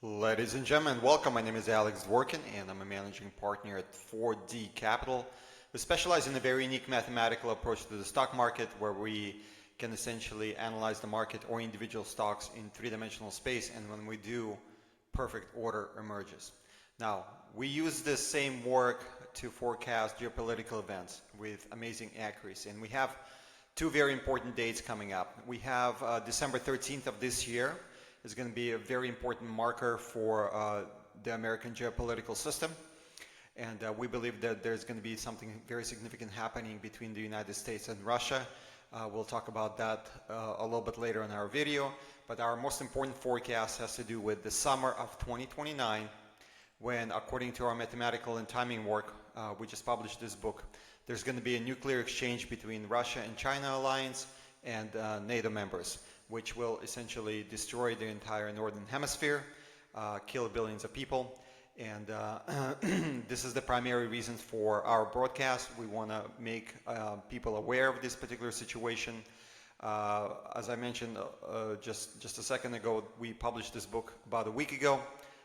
Ladies and gentlemen, welcome. My name is Alex Dworkin, and I'm a managing partner at 4D Capital. We specialize in a very unique mathematical approach to the stock market where we can essentially analyze the market or individual stocks in three-dimensional space, and when we do, perfect order emerges. Now, we use this same work to forecast geopolitical events with amazing accuracy, and we have two very important dates coming up. We have December 13th of this year is going to be a very important marker for the American geopolitical system. And we believe that there's going to be something very significant happening between the United States and Russia. We'll talk about that a little bit later in our video. But our most important forecast has to do with the summer of 2029, when, according to our mathematical and timing work, we just published this book, there's going to be a nuclear exchange between Russia and China alliance and NATO members, which will essentially destroy the entire northern hemisphere, kill billions of people. And this is the primary reason for our broadcast. We want to make people aware of this particular situation. As I mentioned just a second ago, we published this book about a week ago,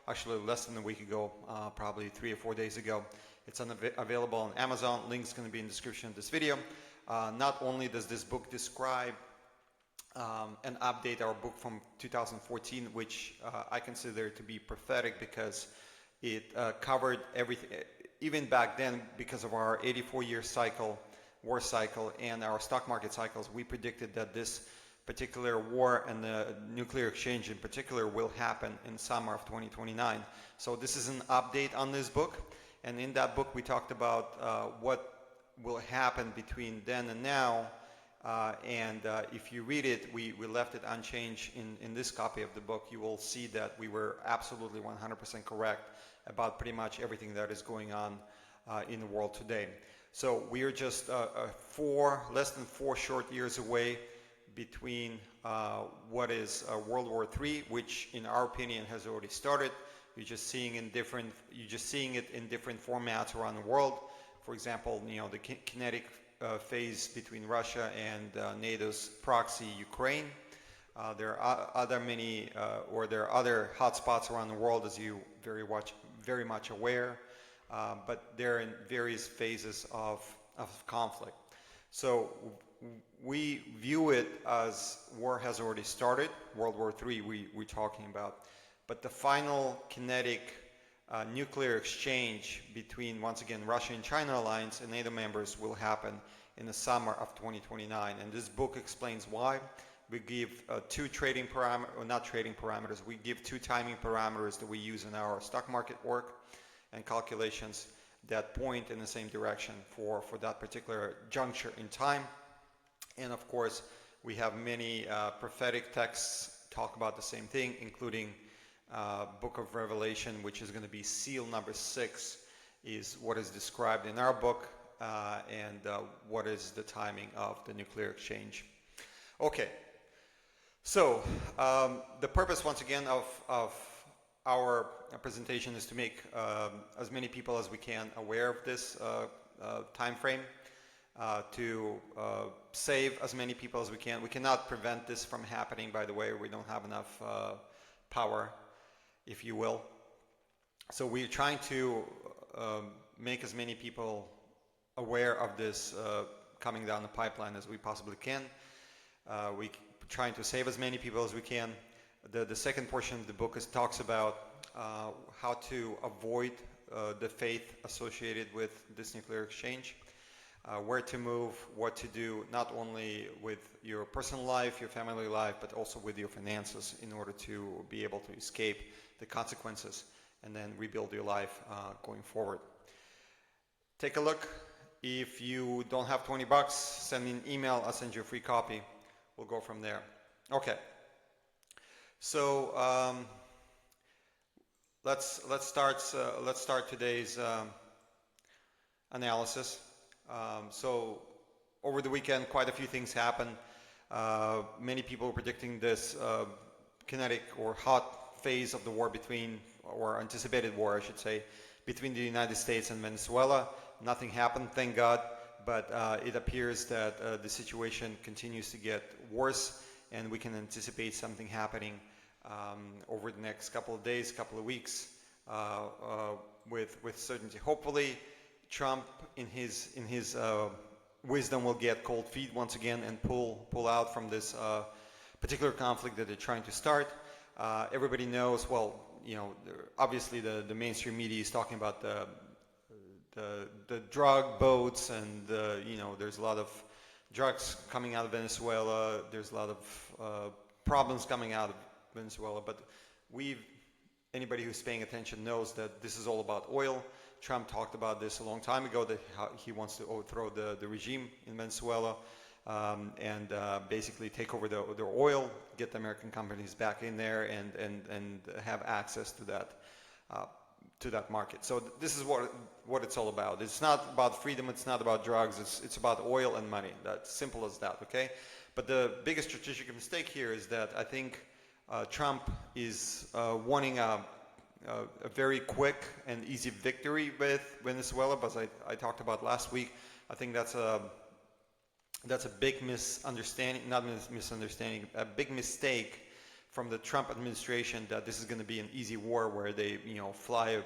actually less than a week ago, probably 3 or 4 days ago. It's available on Amazon. Link's going to be in the description of this video. Not only does this book describe and update our book from 2014, which I consider to be prophetic because it covered everything, even back then, because of our 84-year cycle, war cycle, and our stock market cycles. We predicted that this particular war and the nuclear exchange in particular will happen in summer of 2029. So this is an update on this book, and in that book we talked about what will happen between then and now. If you read it, we left it unchanged in this copy of the book. You will see that we were absolutely 100% correct about pretty much everything that is going on in the world today. So we are just less than 4 short years away between what is World War III, which in our opinion has already started. You're just seeing it in different formats around the world. For example, the kinetic phase between Russia and NATO's proxy Ukraine. There are other hotspots around the world, as you very much aware, but they're in various phases of conflict. So we view it as war has already started. World War III we're talking about, but the final kinetic nuclear exchange between, once again, Russia and China alliance and NATO members will happen in the summer of 2029. And this book explains why. We give two trading parameters, or not trading parameters, we give two timing parameters that we use in our stock market work and calculations that point in the same direction for that particular juncture in time. And of course, we have many prophetic texts talk about the same thing, including Book of Revelation, which is going to be seal number 6, is what is described in our book, and what is the timing of the nuclear exchange. Okay, so the purpose, once again, of our presentation is to make as many people as we can aware of this time frame, to save as many people as we can. We cannot prevent this from happening, by the way. We don't have enough power, if you will. So we're trying to make as many people aware of this coming down the pipeline as we possibly can. We're trying to save as many people as we can. The second portion of the book talks about how to avoid the fate associated with this nuclear exchange, where to move, what to do, not only with your personal life, your family life, but also with your finances in order to be able to escape the consequences and then rebuild your life going forward. Take a look. If you don't have 20 bucks, send me an email. I'll send you a free copy. We'll go from there. Okay. So let's start today's analysis. So over the weekend, quite a few things happened. Many people were predicting this kinetic or hot phase of the war or anticipated war, I should say, between the United States and Venezuela. Nothing happened, thank God, but it appears that the situation continues to get worse, and we can anticipate something happening over the next couple of days, couple of weeks, with certainty. Hopefully, Trump, in his wisdom, will get cold feet once again and pull out from this particular conflict that they're trying to start. Everybody knows, well, obviously the mainstream media is talking about the drug boats, and there's a lot of drugs coming out of Venezuela. There's a lot of problems coming out of Venezuela, but anybody who's paying attention knows that this is all about oil. Trump talked about this a long time ago, that how he wants to overthrow the regime in Venezuela, and basically take over the oil, get the American companies back in there, and have access to that market. So this is what it's all about. It's not about freedom. It's not about drugs. It's about oil and money. That's simple as that. Okay. But the biggest strategic mistake here is that I think Trump is wanting a very quick and easy victory with Venezuela, but as I talked about last week, I think that's a big misunderstanding, not misunderstanding, a big mistake from the Trump administration, that this is going to be an easy war where they, fly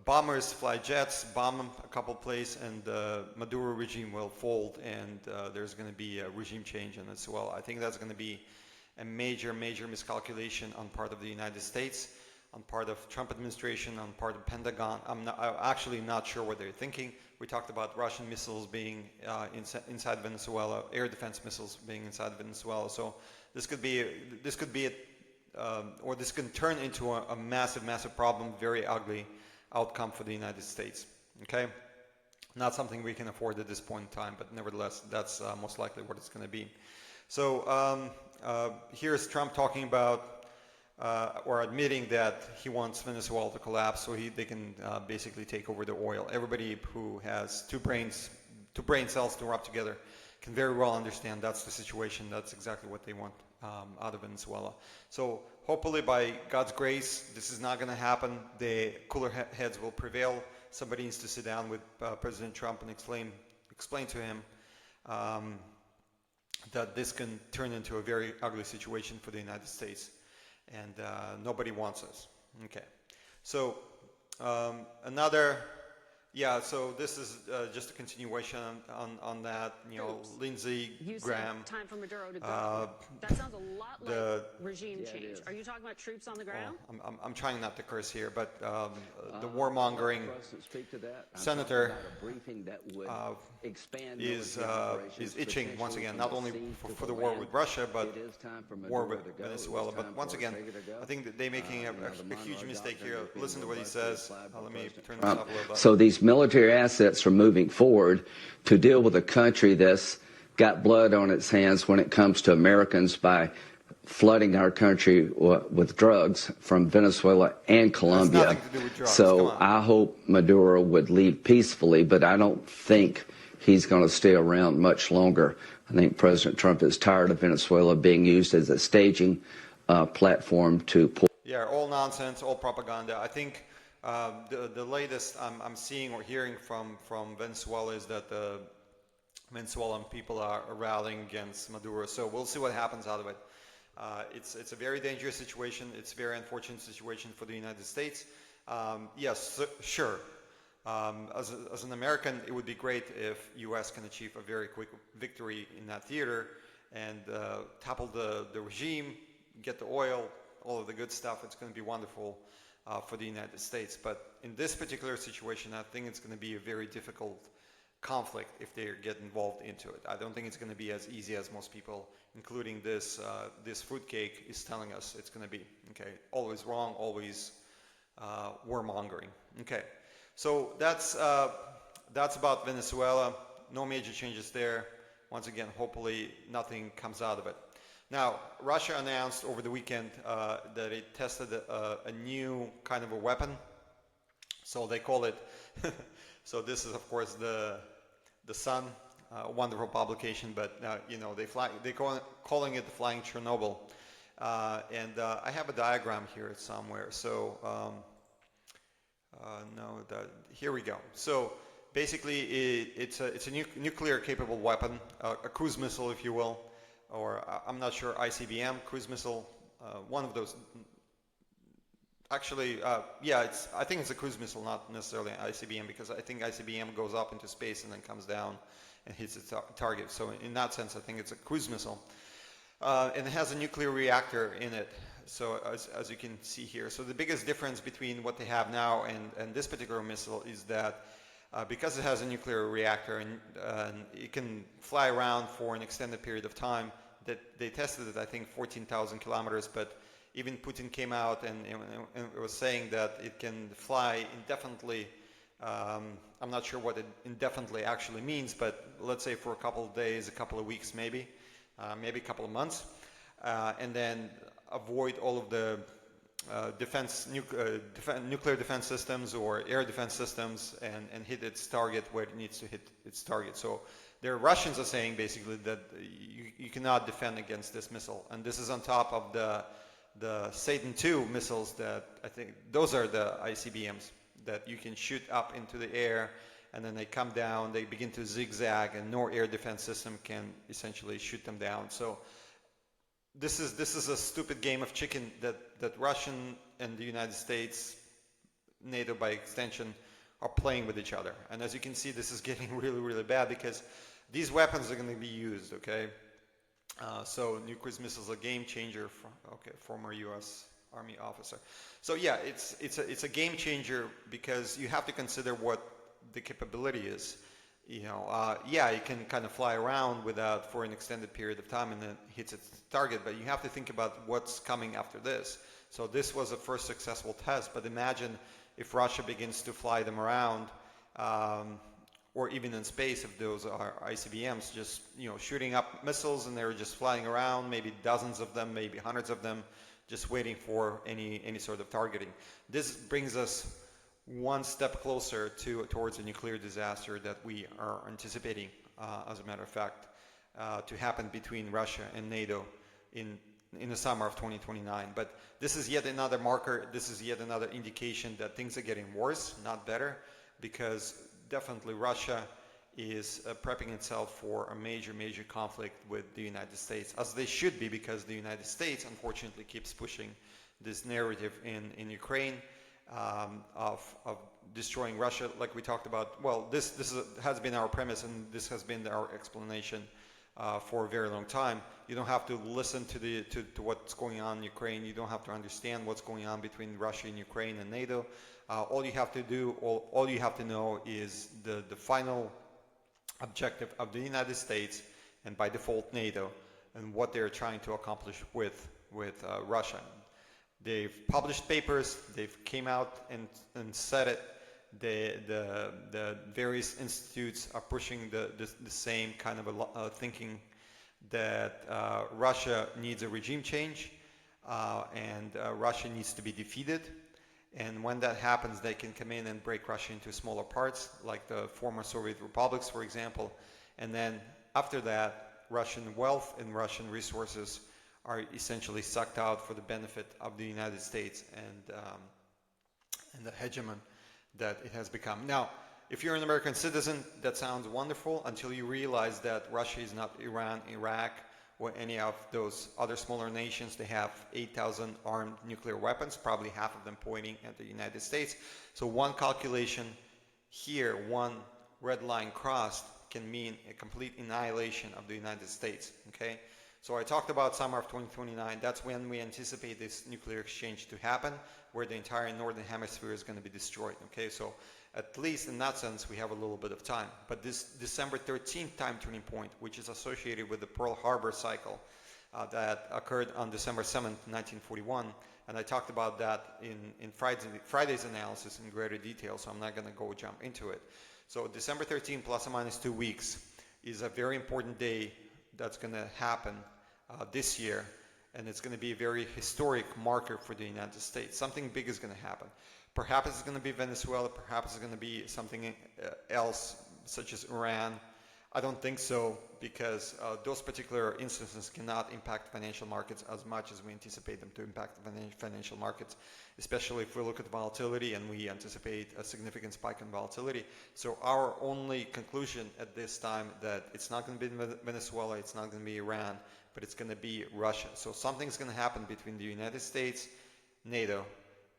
bombers, fly jets, bomb a couple places, and the Maduro regime will fold, and there's going to be a regime change in Venezuela. I think that's going to be a major miscalculation on part of the United States, on part of Trump administration, on part of Pentagon. I'm actually not sure what they're thinking. We talked about Russian missiles being inside Venezuela, air defense missiles being inside Venezuela. So this could turn into a massive problem, very ugly outcome for the United States. Okay, not something we can afford at this point in time, but nevertheless, that's most likely what it's going to be. So here's Trump talking about or admitting that he wants Venezuela to collapse so they can basically take over the oil. Everybody who has two brain cells to rub together can very well understand that's the situation. That's exactly what they want out of Venezuela. So hopefully, by God's grace, this is not going to happen. The cooler heads will prevail. Somebody needs to sit down with President Trump and explain to him that this can turn into a very ugly situation for the United States, and nobody wants us. Okay, so so this is just a continuation on that. Lindsey Graham. Time for Maduro to go. That sounds a lot like regime change. Are you talking about troops on the ground? Well, I'm trying not to curse here, but the warmongering senator is itching once again, not only for the war with Russia, but war with Venezuela. But once again, I think that they're making a huge mistake here. Listen to what he says. Let me turn this up a little bit. So these military assets are moving forward to deal with a country that's got blood on its hands when it comes to Americans by flooding our country with drugs from Venezuela and Colombia. So I hope Maduro would leave peacefully, but I don't think he's going to stay around much longer. I think President Trump is tired of Venezuela being used as a staging platform to pull. Yeah, all nonsense, all propaganda. I think the latest I'm seeing or hearing from Venezuela is that the Venezuelan people are rallying against Maduro. So we'll see what happens out of it. It's a very dangerous situation. It's a very unfortunate situation for the United States. Yes, sure. As an American, it would be great if U.S. can achieve a very quick victory in that theater and topple the regime, get the oil, all of the good stuff. It's going to be wonderful for the United States. But in this particular situation, I think it's going to be a very difficult conflict if they get involved into it. I don't think it's going to be as easy as most people, including this fruitcake, is telling us it's going to be. Okay, always wrong, always warmongering. Okay, so that's about Venezuela. No major changes there. Once again, hopefully nothing comes out of it. Now, Russia announced over the weekend that it tested a new kind of a weapon. So they call it. So this is, of course, the Sun, wonderful publication, but they're calling it the Flying Chernobyl. And I have a diagram here somewhere. So here we go. So basically, it's a nuclear capable weapon, a cruise missile, if you will. Or I'm not sure, ICBM, cruise missile, one of those. Actually, yeah, I think it's a cruise missile, not necessarily an ICBM, because I think ICBM goes up into space and then comes down and hits its target. So in that sense, I think it's a cruise missile. And it has a nuclear reactor in it, so as you can see here. So the biggest difference between what they have now and this particular missile is that because it has a nuclear reactor and it can fly around for an extended period of time, that they tested it, I think, 14,000 kilometers, but even Putin came out and was saying that it can fly indefinitely. I'm not sure what it indefinitely actually means, but let's say for a couple of days, a couple of weeks maybe, maybe a couple of months, and then avoid all of the nuclear defense systems or air defense systems and hit its target where it needs to hit its target. So the Russians are saying basically that you cannot defend against this missile, and this is on top of the Satan II missiles that I think those are the ICBMs that you can shoot up into the air and then they come down, they begin to zigzag, and no air defense system can essentially shoot them down. So this is a stupid game of chicken that Russian and the United States, NATO by extension, are playing with each other. And as you can see, this is getting really, really bad because these weapons are going to be used, okay? So nuclear missiles are a game changer. Former U.S. Army officer. So yeah, it's a game changer because you have to consider what the capability is. You know, yeah, it can kind of fly around for an extended period of time and then hits its target, but you have to think about what's coming after this. So this was a first successful test, but imagine if Russia begins to fly them around, or even in space, if those are ICBMs, just, you know, shooting up missiles and they're just flying around, maybe dozens of them, maybe hundreds of them, just waiting for any sort of targeting. This brings us one step closer towards a nuclear disaster that we are anticipating, as a matter of fact, to happen between Russia and NATO in the summer of 2029. But this is yet another marker, this is yet another indication that things are getting worse, not better, because definitely Russia is prepping itself for a major conflict with the United States, as they should be, because the United States unfortunately keeps pushing this narrative in Ukraine of destroying Russia, like we talked about. Well, this has been our premise, and this has been our explanation for a very long time. You don't have to listen to what's going on in Ukraine. You don't have to understand what's going on between Russia and Ukraine and NATO. All you have to do, all you have to know is the final objective of the United States, and by default NATO, and what they're trying to accomplish with Russia. They've published papers, they've came out and said it. The various institutes are pushing the same kind of thinking that Russia needs a regime change, and Russia needs to be defeated. And when that happens, they can come in and break Russia into smaller parts, like the former Soviet republics, for example. And then after that, Russian wealth and Russian resources are essentially sucked out for the benefit of the United States and the hegemon that it has become. Now, if you're an American citizen, that sounds wonderful until you realize that Russia is not Iran, Iraq, or any of those other smaller nations. They have 8,000 armed nuclear weapons, probably half of them pointing at the United States. So one calculation here, one red line crossed, can mean a complete annihilation of the United States, okay? So I talked about summer of 2029. That's when we anticipate this nuclear exchange to happen, where the entire northern hemisphere is going to be destroyed, okay? So at least in that sense, we have a little bit of time. But this December 13th time turning point, which is associated with the Pearl Harbor cycle that occurred on December 7th, 1941, and I talked about that in Friday's analysis in greater detail, so I'm not going to go jump into it. So December 13th, plus or minus 2 weeks, is a very important day that's going to happen this year, and it's going to be a very historic marker for the United States. Something big is going to happen. Perhaps it's going to be Venezuela, perhaps it's going to be something else, such as Iran. I don't think so, because those particular instances cannot impact financial markets as much as we anticipate them to impact the financial markets, especially if we look at volatility, and we anticipate a significant spike in volatility. So our only conclusion at this time that it's not going to be Venezuela, it's not going to be Iran, but it's going to be Russia. So something's going to happen between the United States, NATO,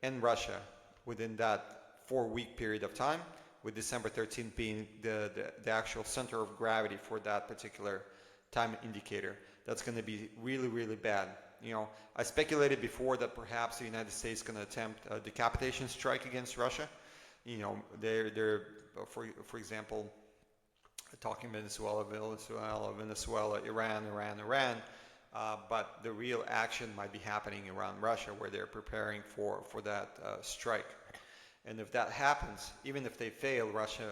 and Russia within that 4-week period of time, with December 13th being the actual center of gravity for that particular time indicator. That's going to be really, really bad. I speculated before that perhaps the United States is going to attempt a decapitation strike against Russia. They're for example, talking Venezuela, Iran. But the real action might be happening around Russia, where they're preparing for that strike. And if that happens, even if they fail, Russia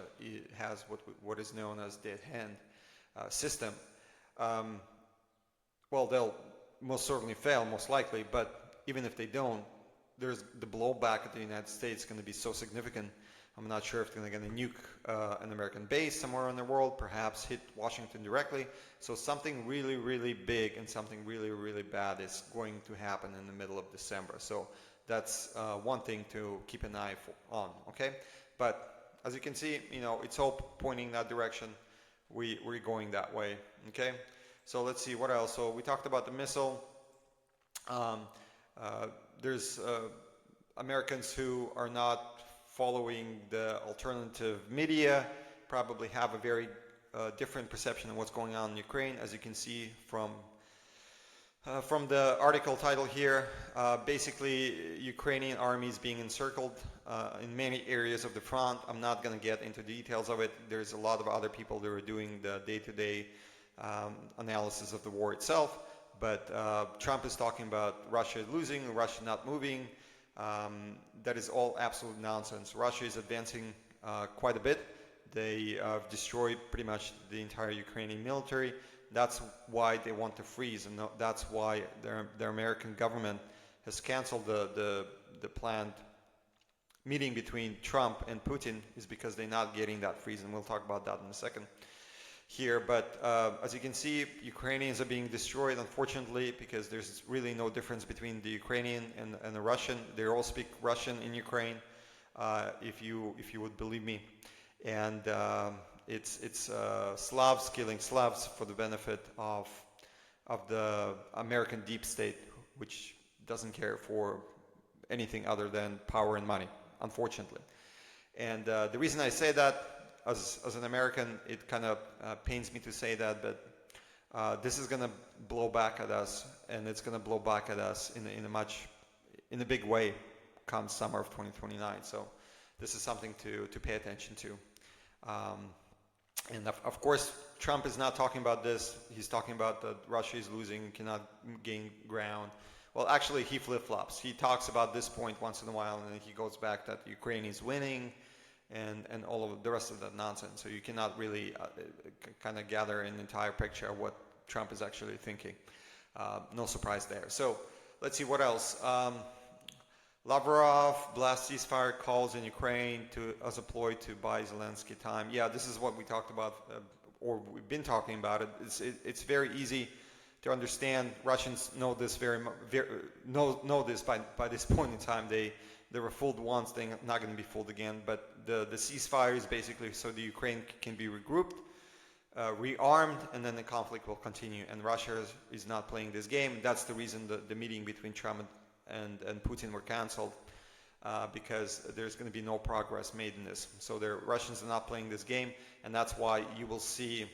has what is known as dead hand system. Well, they'll most certainly fail, most likely, but even if they don't, there's the blowback at the United States going to be so significant. I'm not sure if they're going to nuke an American base somewhere in the world, perhaps hit Washington directly. So something really, really big and something really, really bad is going to happen in the middle of December. So that's one thing to keep an eye on, okay? But as you can see, it's all pointing that direction. We're going that way, okay? So let's see, what else? So we talked about the missile. There's Americans who are not following the alternative media, probably have a very different perception of what's going on in Ukraine. As you can see from the article title here, basically Ukrainian army is being encircled in many areas of the front. I'm not going to get into details of it. There's a lot of other people that are doing the day-to-day analysis of the war itself, but Trump is talking about Russia losing, Russia not moving. That is all absolute nonsense. Russia is advancing quite a bit. They destroyed pretty much the entire Ukrainian military. That's why they want to freeze, and that's why their American government has canceled the planned meeting between Trump and Putin, is because they're not getting that freeze, and we'll talk about that in a second here. But as you can see, Ukrainians are being destroyed, unfortunately, because there's really no difference between the Ukrainian and the Russian. They all speak Russian in Ukraine, if you would believe me, and it's Slavs killing Slavs for the benefit of the American deep state, which doesn't care for anything other than power and money, unfortunately. And the reason I say that, as an American, it kind of pains me to say that, but this is going to blow back at us, and it's going to blow back at us in a big way come summer of 2029. So this is something to pay attention to. And of course, Trump is not talking about this. He's talking about that Russia is losing, cannot gain ground. Well, actually, he flip-flops. He talks about this point once in a while, and then he goes back that Ukraine is winning, and all of the rest of that nonsense. So you cannot really kind of gather an entire picture of what Trump is actually thinking. No surprise there. So let's see what else. Lavrov blasts ceasefire calls in Ukraine as a ploy to buy Zelensky time. Yeah, this is what we talked about, or we've been talking about it. It's very easy to understand. Russians know this know this by this point in time. They were fooled once, they're not going to be fooled again. But the ceasefire is basically so the Ukraine can be regrouped, rearmed, and then the conflict will continue. And Russia is not playing this game. That's the reason the meeting between Trump and Putin were canceled, because there's going to be no progress made in this. So the Russians are not playing this game, and that's why you will see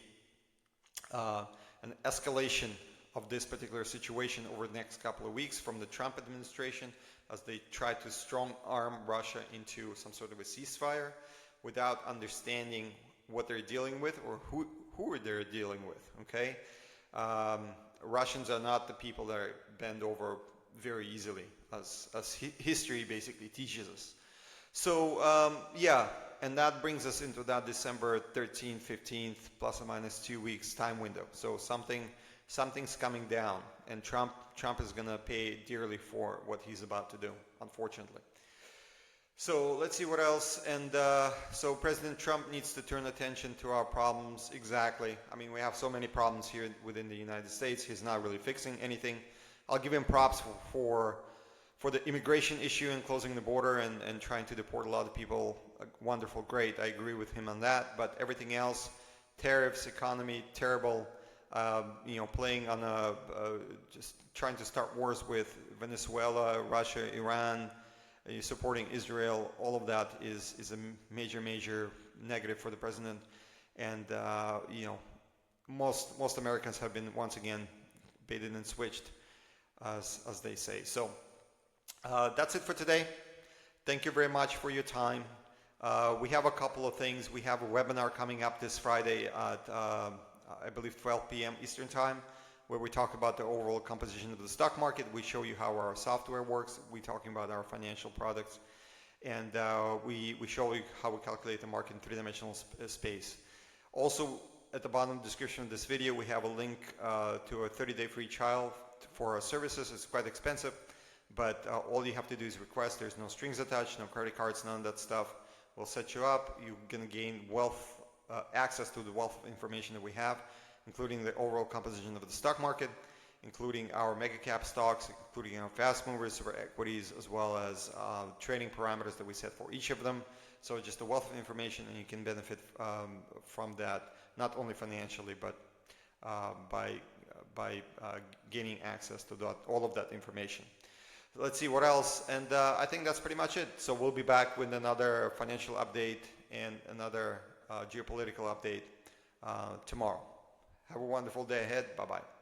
an escalation of this particular situation over the next couple of weeks from the Trump administration, as they try to strong-arm Russia into some sort of a ceasefire without understanding what they're dealing with or who they're dealing with, okay? Russians are not the people that bend over very easily, as history basically teaches us. So, yeah, and that brings us into that December 13th, 15th, plus or minus 2 weeks time window. So something's coming down, and Trump is going to pay dearly for what he's about to do, unfortunately. So let's see what else. And so President Trump needs to turn attention to our problems. Exactly. I mean, we have so many problems here within the United States. He's not really fixing anything. I'll give him props for the immigration issue and closing the border and trying to deport a lot of people. Wonderful, great. I agree with him on that. But everything else, tariffs, economy, terrible. playing on just trying to start wars with Venezuela, Russia, Iran, supporting Israel. All of that is a major negative for the president. And most Americans have been once again baited and switched, as they say. So that's it for today. Thank you very much for your time. We have a couple of things. We have a webinar coming up this Friday at I believe 12 p.m. Eastern Time, where we talk about the overall composition of the stock market. We show you how our software works. We're talking about our financial products, and we show you how we calculate the market in three-dimensional space. Also, at the bottom of the description of this video, we have a link to a 30-day free trial for our services. It's quite expensive, but all you have to do is request. There's no strings attached, no credit cards, none of that stuff. We'll set you up. You're going to gain access to the wealth of information that we have, including the overall composition of the stock market, including our mega cap stocks, including our fast movers or equities, as well as trading parameters that we set for each of them. So just a wealth of information, and you can benefit from that, not only financially, but by gaining access to all of that information. Let's see what else, and I think that's pretty much it. So we'll be back with another financial update and another geopolitical update tomorrow. Have a wonderful day ahead. Bye-bye.